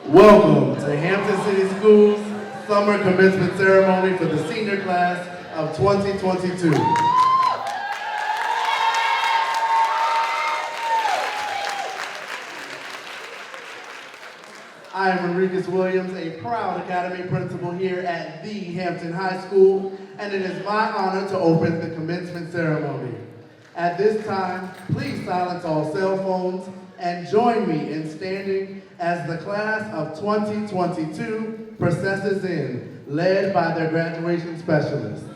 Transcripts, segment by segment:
Welcome to Hampton City Schools Summer Commencement Ceremony for the senior class of 2022. I am Enriquez Williams, a proud Academy principal here at the Hampton High School, and it is my honor to open the commencement ceremony. At this time, please silence all cell phones and join me in standing as the class of 2022 processes in, led by their graduation specialists.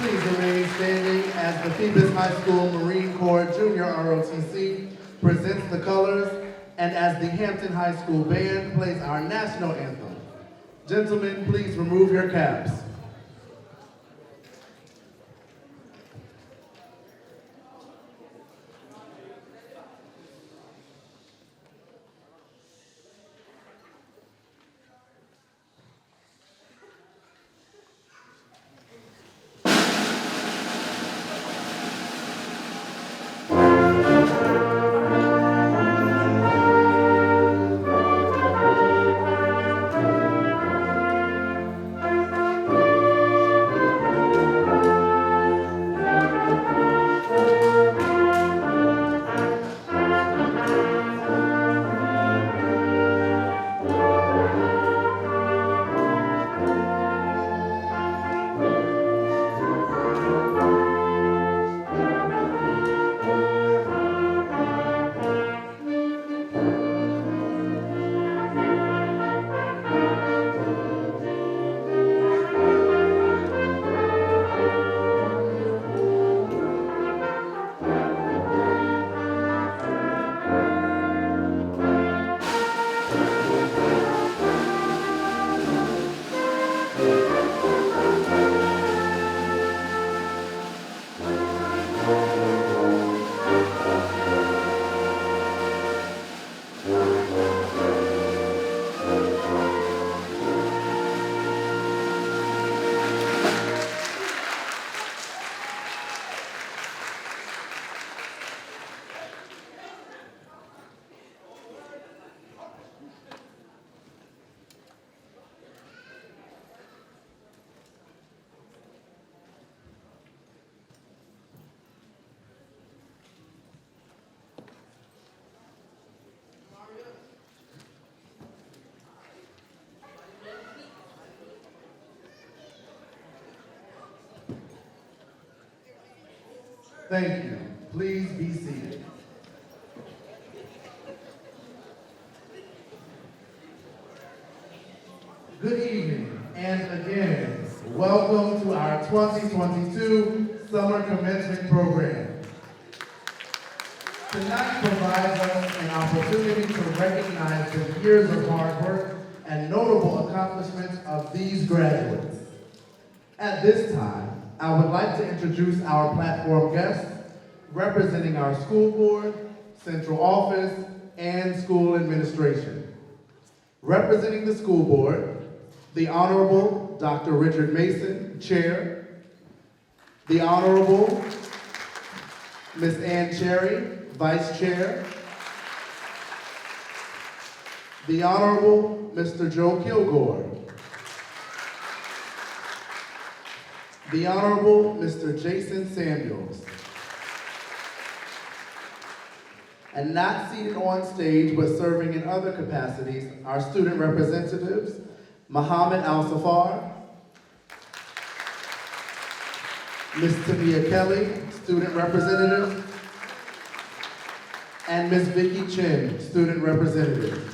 Please remain standing as the Phoebus High School Marine Corps Junior ROTC presents the colors and as the Hampton High School Band plays our national anthem. Gentlemen, please remove your caps. Thank you. Please be seated. Good evening, and again, welcome to our 2022 Summer Commencement Program. Tonight provides us an opportunity to recognize the years of hard work and notable accomplishments of these graduates. At this time, I would like to introduce our platform guests representing our school board, central office, and school administration. Representing the school board, the Honorable Dr. Richard Mason, Chair, the Honorable Ms. Ann Cherry, Vice Chair, the Honorable Mr. Joe Kilgore, the Honorable Mr. Jason Samuels, and not seated on stage but serving in other capacities, our student representatives, Muhammad Al-Safar, Ms. Tamia Kelly, student representative, and Ms. Vicki Chin, student representative.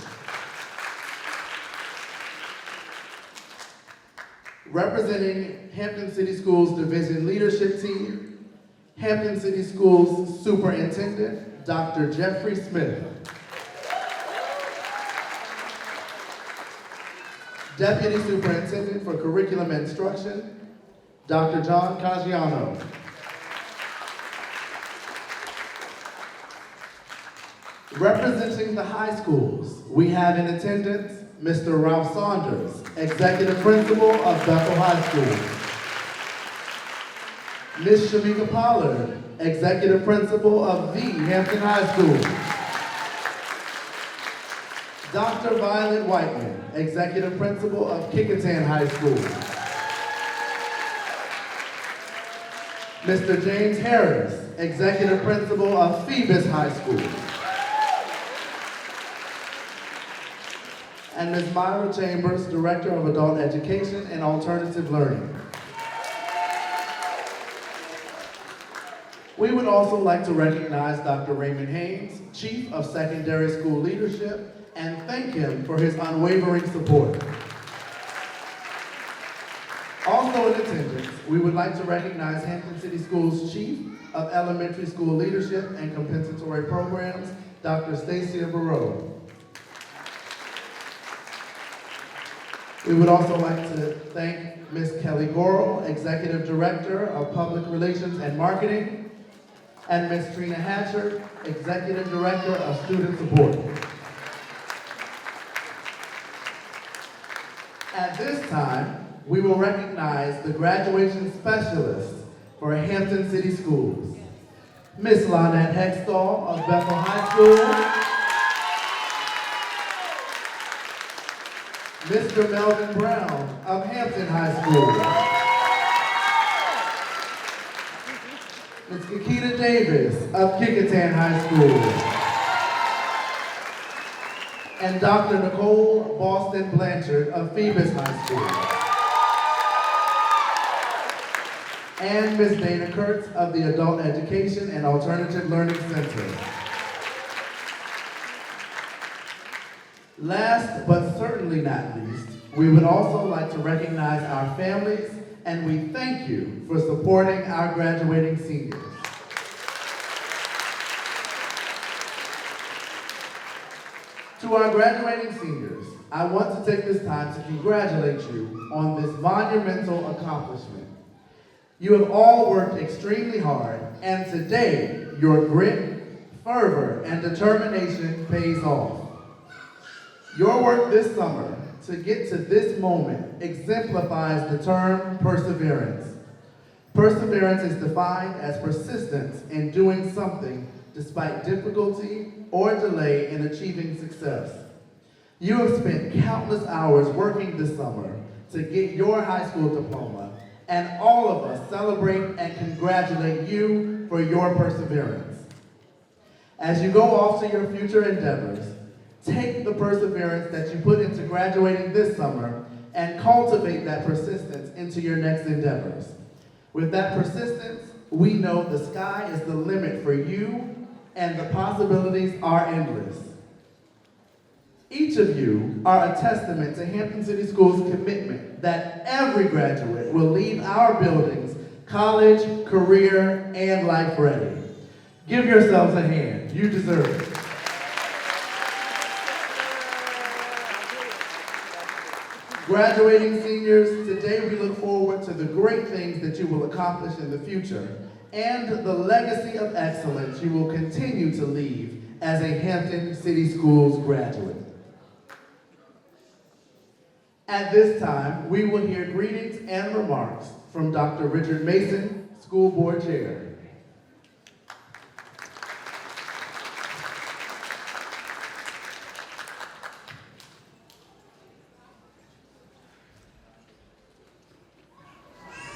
Representing Hampton City Schools Division Leadership Team, Hampton City Schools Superintendent, Dr. Jeffrey Smith. Deputy Superintendent for Curriculum and Instruction, Dr. John Caggiano. Representing the high schools, we have in attendance Mr. Ralph Saunders, Executive Principal of Bethel High School. Ms. Shamika Pollard, Executive Principal of the Hampton High School. Dr. Violet Whiteman, Executive Principal of Kickintan High School. Mr. James Harris, Executive Principal of Phoebus High School. And Ms. Myra Chambers, Director of Adult Education and Alternative Learning. We would also like to recognize Dr. Raymond Haynes, Chief of Secondary School Leadership, and thank him for his unwavering support. Also in attendance, we would like to recognize Hampton City Schools Chief of Elementary School Leadership and Compensatory Programs, Dr. Stacia Barreau. We would also like to thank Ms. Kelly Goro, Executive Director of Public Relations and Marketing, and Ms. Trina Hatcher, Executive Director of Student Support. At this time, we will recognize the graduation specialists for Hampton City Schools. Ms. Lynette Hextall of Bethel High School, Mr. Melvin Brown of Hampton High School, Ms. Kakita Davis of Kickintan High School, and Dr. Nicole Boston Blanchard of Phoebus High School, and Ms. Dana Kurtz of the Adult Education and Alternative Learning Center. Last but certainly not least, we would also like to recognize our families, and we thank you for supporting our graduating seniors. To our graduating seniors, I want to take this time to congratulate you on this monumental accomplishment. You have all worked extremely hard, and today your grit, fervor, and determination pays off. Your work this summer to get to this moment exemplifies the term perseverance. Perseverance is defined as persistence in doing something despite difficulty or delay in achieving success. You have spent countless hours working this summer to get your high school diploma, and all of us celebrate and congratulate you for your perseverance. As you go off to your future endeavors, take the perseverance that you put into graduating this summer and cultivate that persistence into your next endeavors. With that persistence We know the sky is the limit for you and the possibilities are endless. Each of you are a testament to Hampton City Schools' commitment that every graduate will leave our buildings college, career, and life ready. Give yourselves a hand. You deserve it. Graduating seniors, today we look forward to the great things that you will accomplish in the future and the legacy of excellence you will continue to leave as a Hampton City Schools graduate. At this time, we will hear greetings and remarks from Dr. Richard Mason, School Board Chair.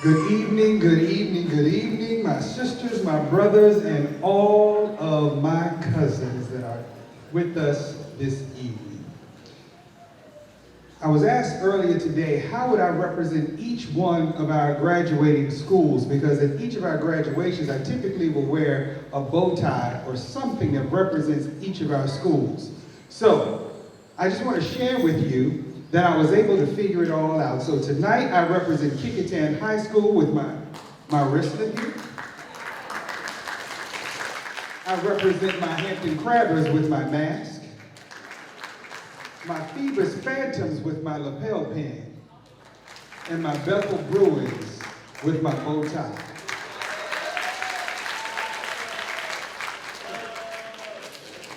Good evening, good evening, good evening, my sisters, my brothers, and all of my cousins that are with us this evening. I was asked earlier today, how would I represent each one of our graduating schools? Because at each of our graduations, I typically will wear a bow tie or something that represents each of our schools. So, I just want to share with you that I was able to figure it all out. So tonight I represent Hampton High School with my wristlet here. I represent my Hampton Crabbers with my mask. My Phoebus Phantoms with my lapel pin. And my Bethel Bruins with my bow tie.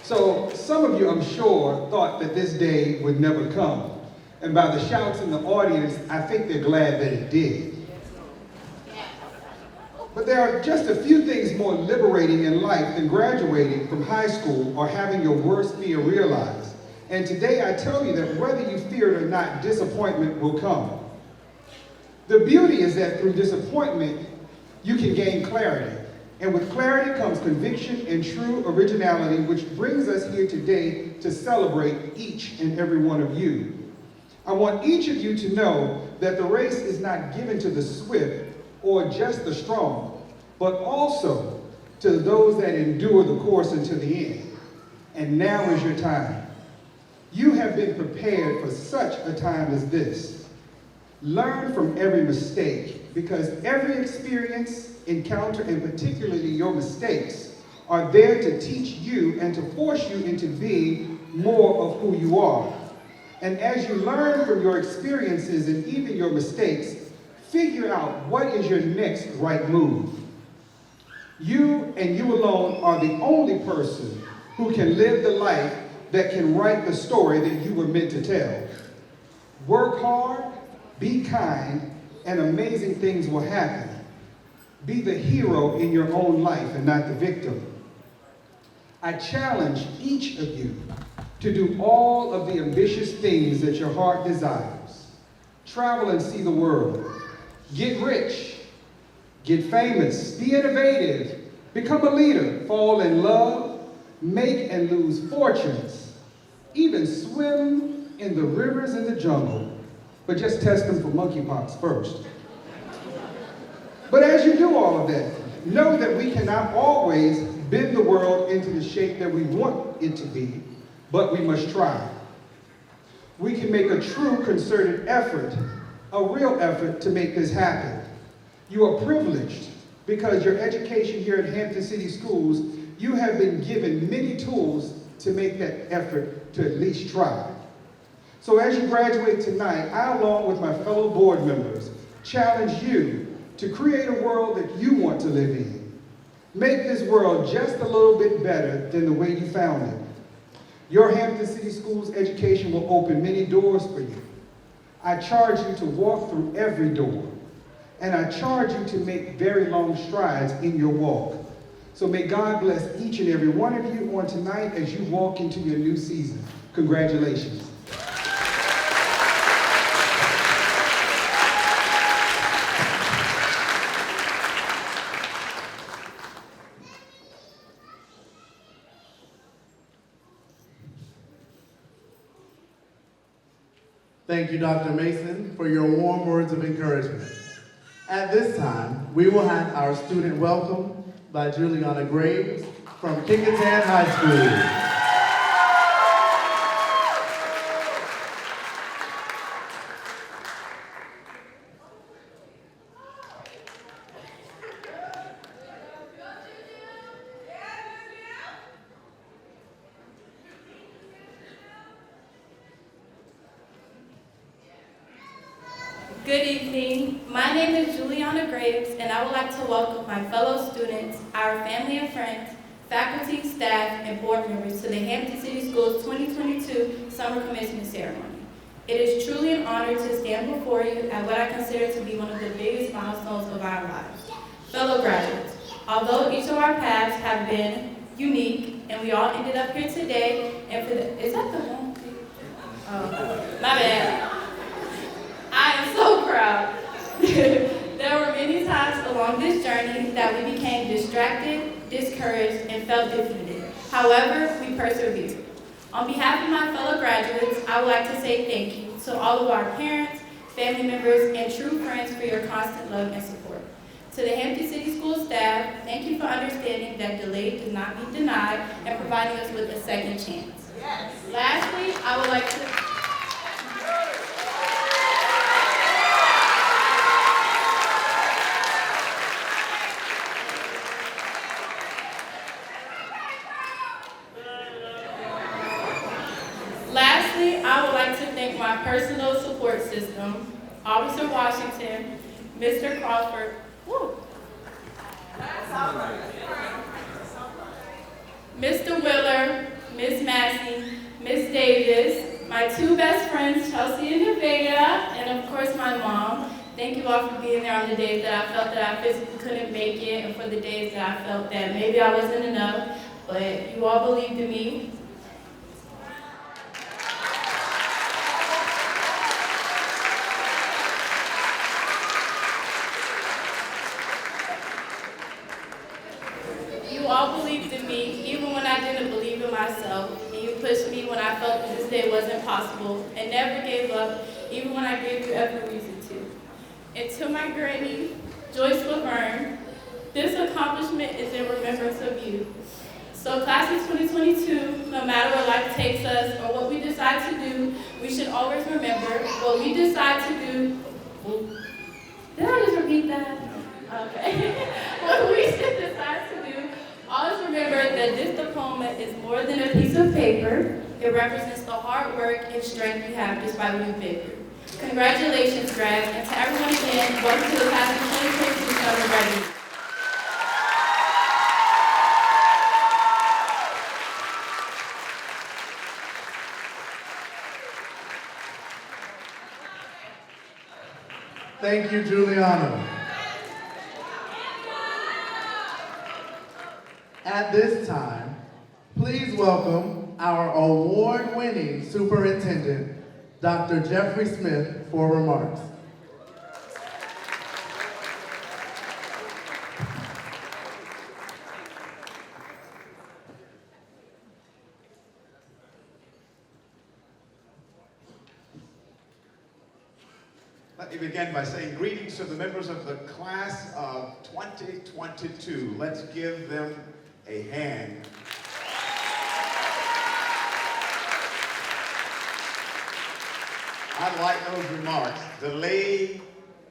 So some of you, I'm sure, thought that this day would never come. And by the shouts in the audience, I think they're glad that it did. But there are just a few things more liberating in life than graduating from high school or having your worst fear realized. And today I tell you that whether you fear it or not, disappointment will come. The beauty is that through disappointment, you can gain clarity. And with clarity comes conviction and true originality, which brings us here today to celebrate each and every one of you. I want each of you to know that the race is not given to the swift or just the strong, but also to those that endure the course until the end. And now is your time. You have been prepared for such a time as this. Learn from every mistake, because every experience, encounter, and particularly your mistakes, are there to teach you and to force you into being more of who you are. And as you learn from your experiences and even your mistakes, figure out what is your next right move. You and you alone are the only person who can live the life that can write the story that you were meant to tell. Work hard, be kind, and amazing things will happen. Be the hero in your own life and not the victim. I challenge each of you to do all of the ambitious things that your heart desires. Travel and see the world. Get rich. Get famous. Be innovative. Become a leader. Fall in love. Make and lose fortunes. Even swim in the rivers in the jungle. But just test them for monkeypox first. But as you do all of that, know that we cannot always bend the world into the shape that we want it to be, but we must try. We can make a true concerted effort, a real effort to make this happen. You are privileged because your education here at Hampton City Schools, you have been given many tools to make that effort to at least try. So as you graduate tonight, I, along with my fellow board members, challenge you to create a world that you want to live in. Make this world just a little bit better than the way you found it. Your Hampton City Schools education will open many doors for you. I charge you to walk through every door, and I charge you to make very long strides in your walk. So may God bless each and every one of you on tonight as you walk into your new season. Congratulations. Thank you, Dr. Mason, for your warm words of encouragement. At this time, we will have our student welcome by Juliana Graves from Hampton High School. Good evening. My name is Juliana Graves, and I would like to welcome my fellow students, our family and friends, faculty, staff, and board members to the Hampton City Schools 2022 Summer Commencement Ceremony. It is truly an honor to stand before you at what I consider to be one of the biggest milestones of our lives. Fellow graduates, although each of our paths have been unique, and we all ended up here today, and for the, is that the one? Oh, my bad. I am so proud. There were many times along this journey that we became distracted, discouraged, and felt defeated. However, we persevered. On behalf of my fellow graduates, I would like to say thank you to all of our parents, family members, and true friends for your constant love and support. To the Hampton City School staff, thank you for understanding that delayed does not mean denied and providing us with a second chance. Yes. Lastly, I would like to thank my personal support system, Officer Washington, Mr. Crawford, Mr. Willer, Ms. Massey, Ms. Davis, my two best friends, Chelsea and Nevada, and of course my mom. Thank you all for being there on the days that I felt that I physically couldn't make it, and for the days that I felt that maybe I wasn't enough, but you all believed in me. You all believed in me, even when I didn't believe in myself, and you pushed me when I felt that this day wasn't possible, and never gave up, even when I gave you every reason to. And to my granny, Joyce Laverne, this accomplishment is in remembrance of you. So class of 2022, no matter where life takes us or what we decide to do, we should always remember what we decide to do. Did I just repeat that? Okay. What we should decide to do, always remember that this diploma is more than a piece of paper. It represents the hard work and strength you have despite what you've been through. Congratulations, grads, and to everyone again, welcome to the class of 2022 Summer Graduation. Thank you, Juliana. At this time, please welcome our award-winning superintendent, Dr. Jeffrey Smith, for remarks. Let me begin by saying greetings to the members of the class of 2022. Let's give them a hand. I like those remarks. Delayed,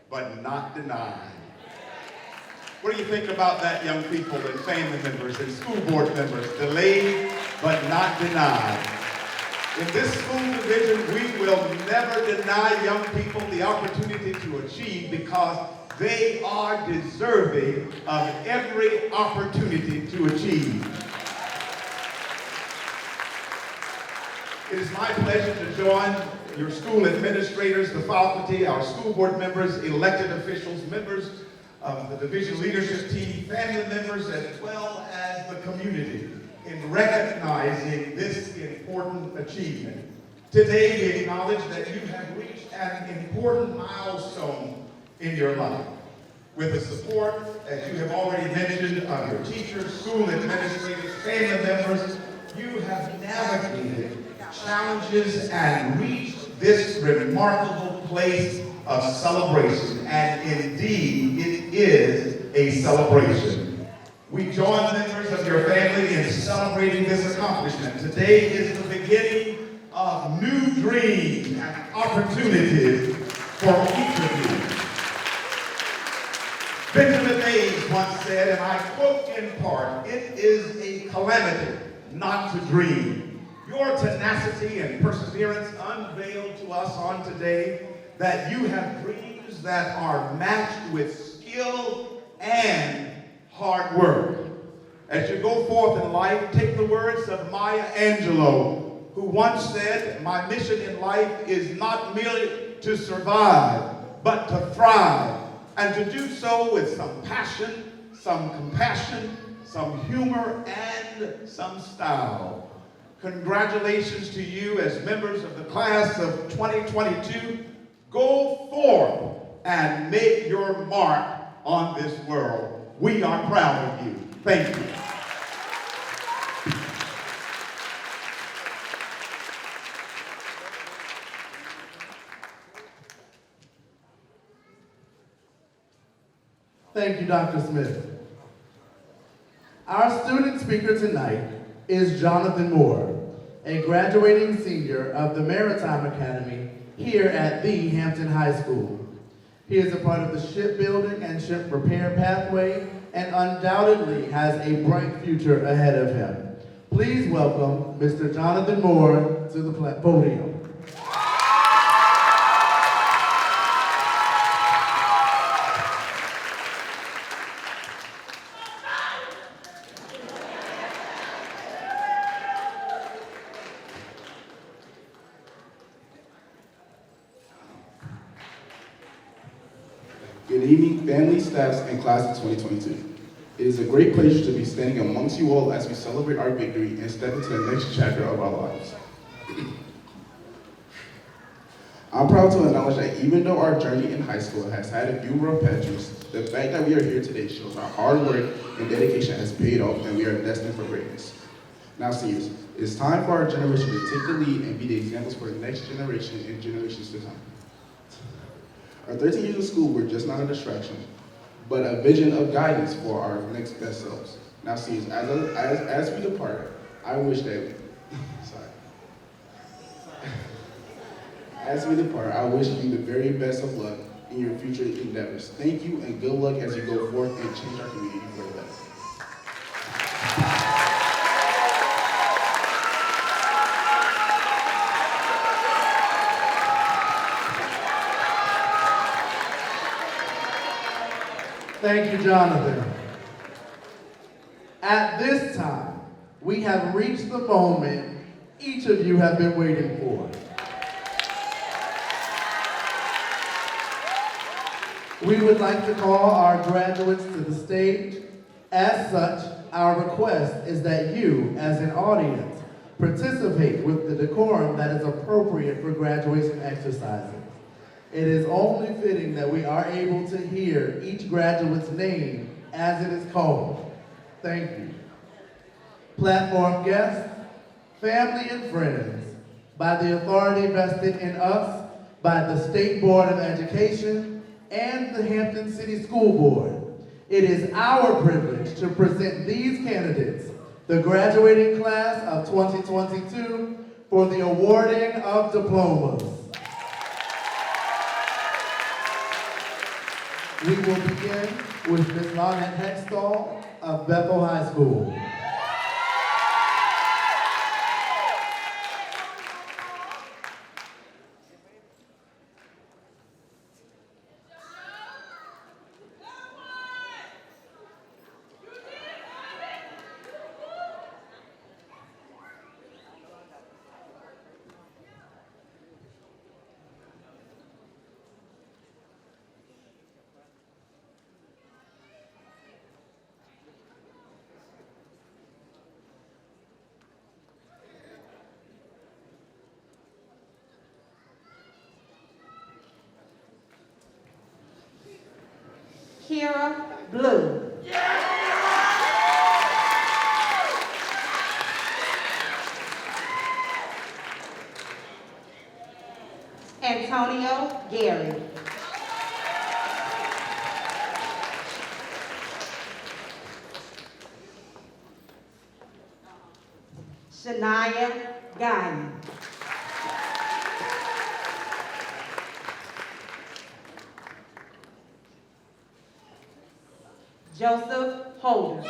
but not denied. What do you think about that, young people and family members and school board members? Delayed, but not denied. In this school division, we will never deny young people the opportunity to achieve because they are deserving of every opportunity to achieve. It is my pleasure to join your school administrators, the faculty, our school board members, elected officials, members of the division leadership team, family members, as well as the community in recognizing this important achievement. Today, we acknowledge that you have reached an important milestone in your life. With the support, as you have already mentioned, of your teachers, school administrators, family members, you have navigated challenges and reached this remarkable place of celebration. And indeed, it is a celebration. We join members of your family in celebrating this accomplishment. Today is the beginning of new dreams and opportunities for each of you. Benjamin Mays once said, and I quote in part, "It is a calamity not to dream." Your tenacity and perseverance unveiled to us on today that you have dreams that are matched with skill and hard work. As you go forth in life, take the words of Maya Angelou, who once said, "My mission in life is not merely to survive, but to thrive, and to do so with some passion, some compassion, some humor, and some style." Congratulations to you as members of the class of 2022. Go forth and make your mark on this world. We are proud of you. Thank you. Thank you, Dr. Smith. Our student speaker tonight is Jonathan Moore, a graduating senior of the Maritime Academy here at the Hampton High School. He is a part of the shipbuilding and ship repair pathway and undoubtedly has a bright future ahead of him. Please welcome Mr. Jonathan Moore to the podium. Good evening, family, staffs, and class of 2022. It is a great pleasure to be standing amongst you all as we celebrate our victory and step into the next chapter of our lives. I'm proud to acknowledge that even though our journey in high school has had a few rough patches, the fact that we are here today shows our hard work and dedication has paid off and we are destined for greatness. Now seniors, it is time for our generation to take the lead and be the examples for the next generation and generations to come. Our 13 years of school were just not a distraction, but a vision of guidance for our next best selves. Now seniors, as we depart, I wish that, as we depart, I wish you the very best of luck in your future endeavors. Thank you and good luck as you go forth and change our community for the better. Thank you, Jonathan. At this time, we have reached the moment each of you have been waiting for. We would like to call our graduates to the stage. As such, our request is that you, as an audience, participate with the decorum that is appropriate for graduation exercises. It is only fitting that we are able to hear each graduate's name as it is called. Thank you. Platform guests, family and friends, by the authority vested in us by the State Board of Education and the Hampton City School Board, it is our privilege to present these candidates, the graduating class of 2022, for the awarding of diplomas. We will begin with Ms. Lonette Hextall of Bethel High School. Kira Blue. Antonio Gary. Shania Guy. Joseph Holder.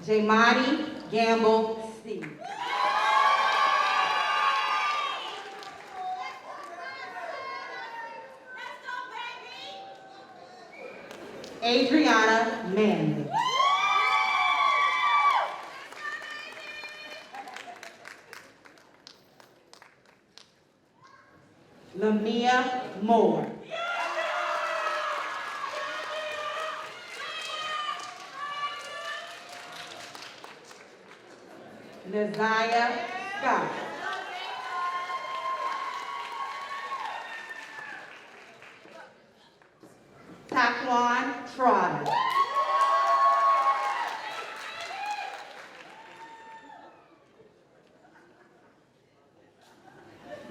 Jamani Gamble C. Adriana Manley. Lamia Moore. Naziah Scott. Taquan Trotter.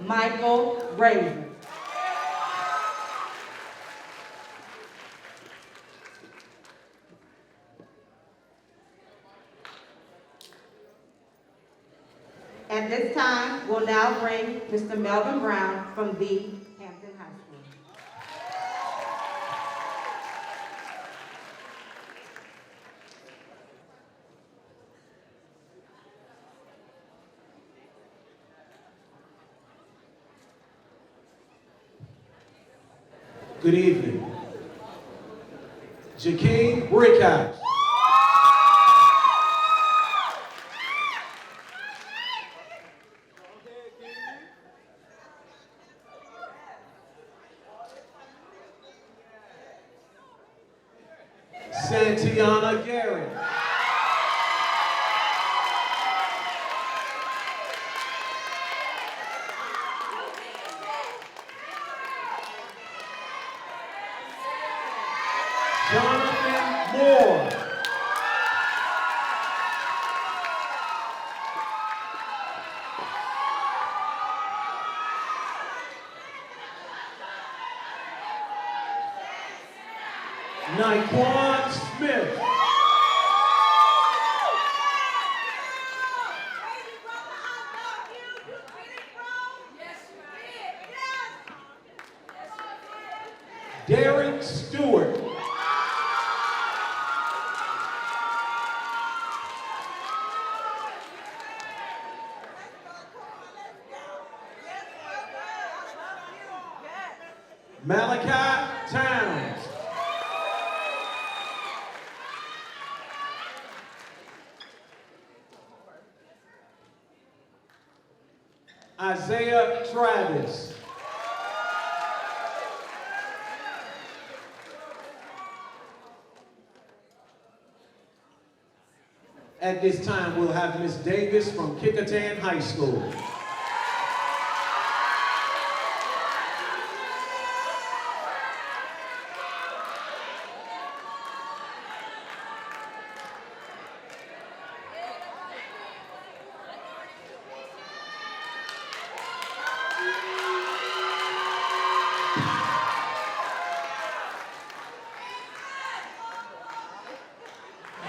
Michael Razor. At this time, we'll now bring Mr. Melvin Brown from the Hampton High School. Good evening. Jakeem Brickhouse. Santiana Garrett. Jonathan Moore. Naquan Smith. Derek Stewart. Malachi Towns. Isaiah Travis. At this time, we'll have Miss Davis from Kickertan High School.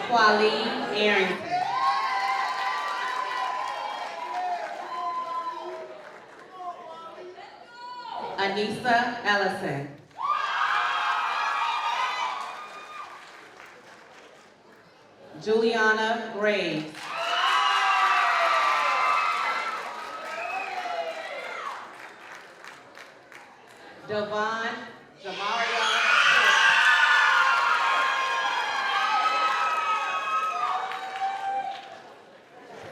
Qualeen Arrington. Anissa Ellison. Juliana Graves. Devon Jamaria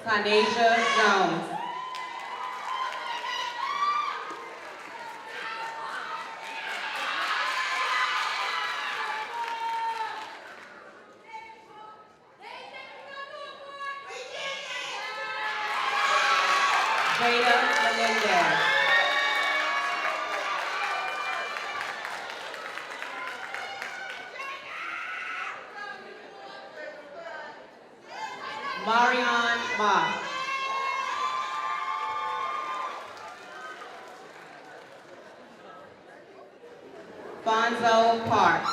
Tanisha Jones. Jada Melendez. Marion Moss. Fonzo Park.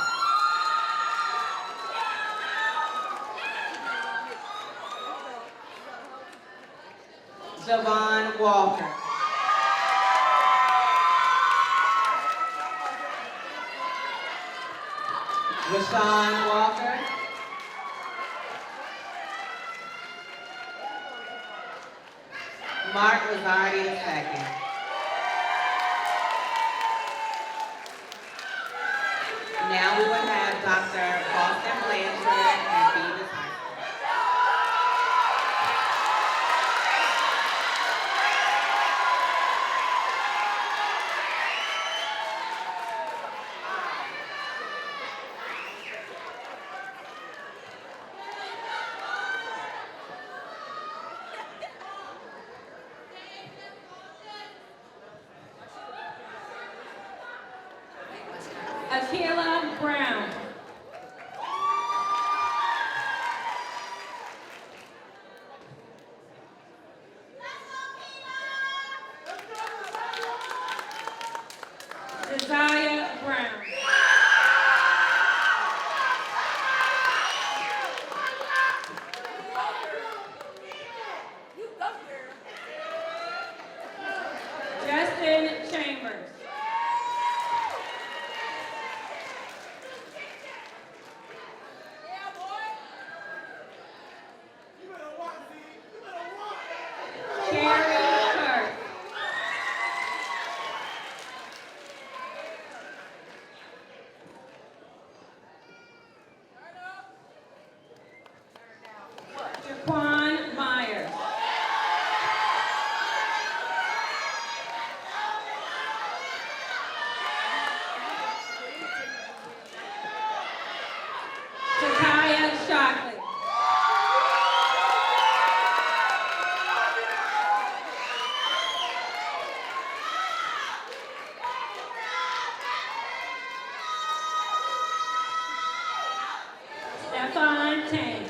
Rashawn Walker. Mark Rosardi II. Now we will have Dr. Boston Blanchard and Beavis High School. Akila Brown. Desire Brown. Justin Chambers. Carrie Kirk. Jaquan Myers. Takaya Shockley. Stefan Tang.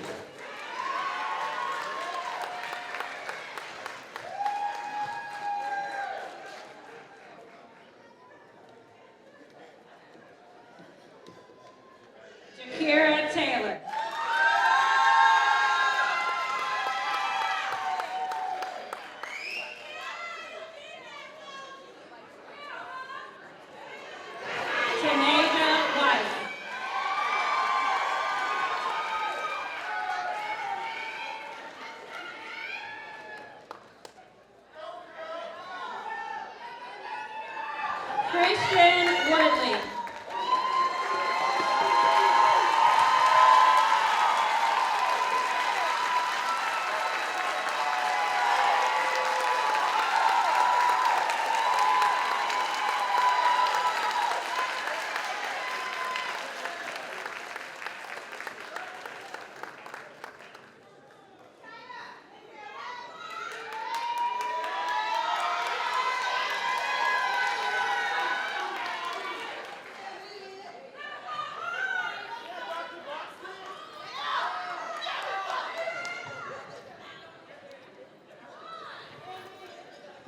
Jakira Taylor. Taneja White. Christian Woodley.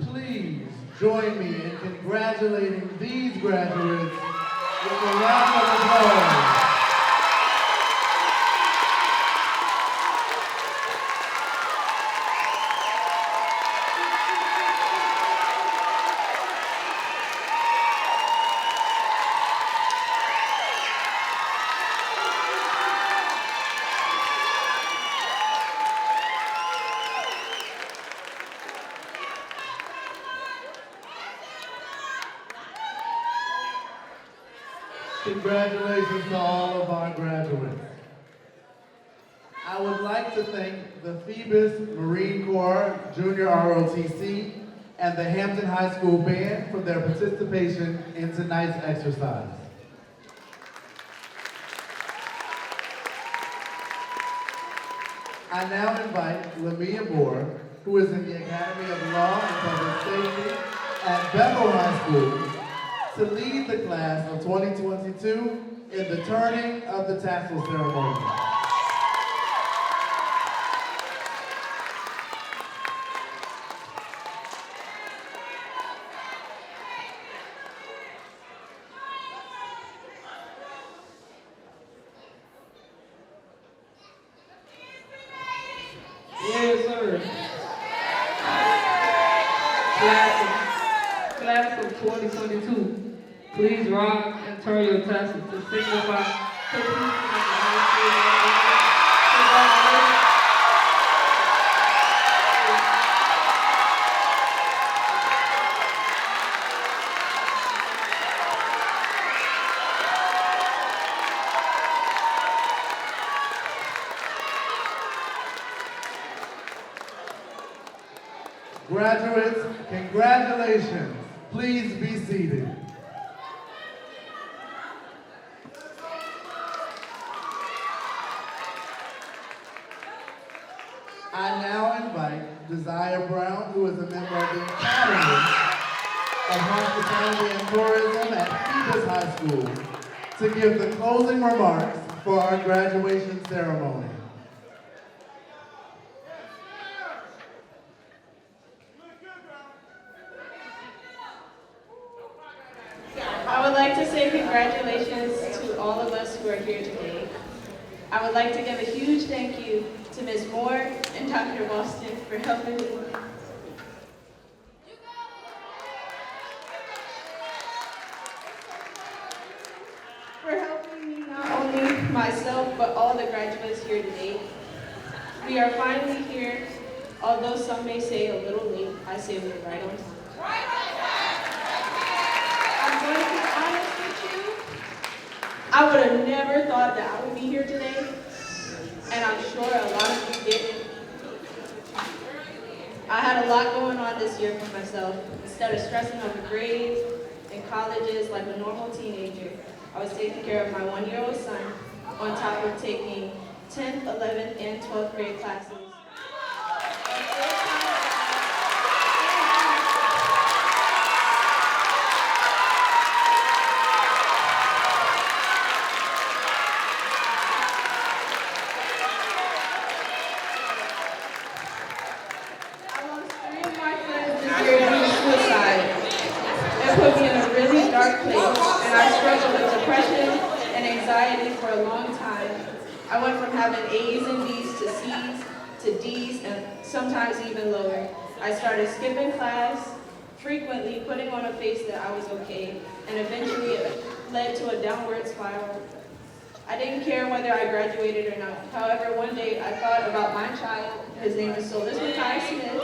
Please join me in congratulating these graduates with a round of applause. Congratulations to all of our graduates. I would like to thank the Phoebus Marine Corps Junior ROTC and the Hampton High School Band for their participation in tonight's exercise. I now invite Lamia Moore, who is in the Academy of Law and Public Safety at Bethel High School, to lead the class of 2022 in the turning of the tassel ceremony. Yes, sir. Class of 2022, please rise and turn your tassels to signify Graduates, congratulations. Please be seated. I now invite Desire Brown, who is a member of the Academy of Hospitality and Tourism at Phoebus High School, to give the closing remarks for our graduation ceremony. I would like to say congratulations to all of us who are here today. I would like to give a huge thank you to Ms. Moore and Dr. Boston for helping me. For helping me not only myself, but all the graduates here today. We are finally here, although some may say a little late, I say we're right on time. I'm going to be honest with you. I would have never thought that I would be here today, and I'm sure a lot of you didn't. I had a lot going on this year for myself. Instead of stressing over grades and colleges like a normal teenager, I was taking care of my 1-year-old son on top of taking 10th, 11th, and 12th grade classes. Put me in a really dark place, and I struggled with depression and anxiety for a long time. I went from having A's and B's to C's to D's and sometimes even lower. I started skipping class, frequently putting on a face that I was okay, and eventually it led to a downward spiral. I didn't care whether I graduated or not. However, one day I thought about my child. His name is Solis Makai Smith.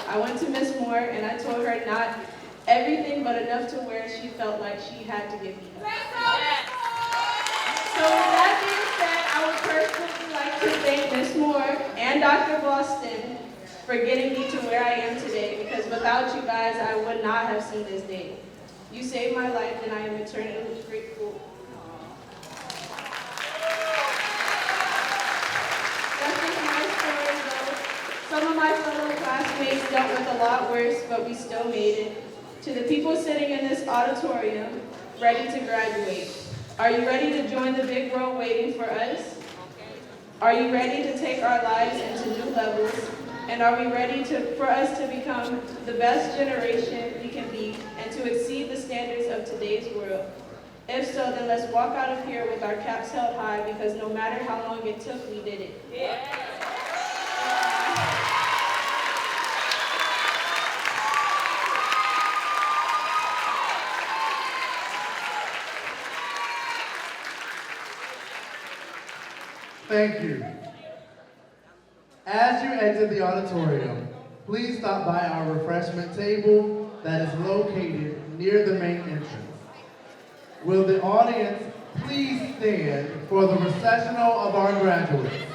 I went to Miss Moore and I told her not everything but enough to where she felt like she had to give me help. So with that being said, I would personally like to thank Miss Moore and Dr. Boston for getting me to where I am today, because without you guys, I would not have seen this day. You saved my life and I am eternally grateful. That's just my story though. Some of my fellow classmates dealt with a lot worse, but we still made it. To the people sitting in this auditorium, ready to graduate, are you ready to join the big world waiting for us? Are you ready to take our lives into new levels? And are we ready for us to become the best generation we can be and to exceed the standards of today's world? If so, then let's walk out of here with our caps held high, because no matter how long it took, we did it. Yeah. Thank you. As you exit the auditorium, please stop by our refreshment table that is located near the main entrance. Will the audience please stand for the recessional of our graduates?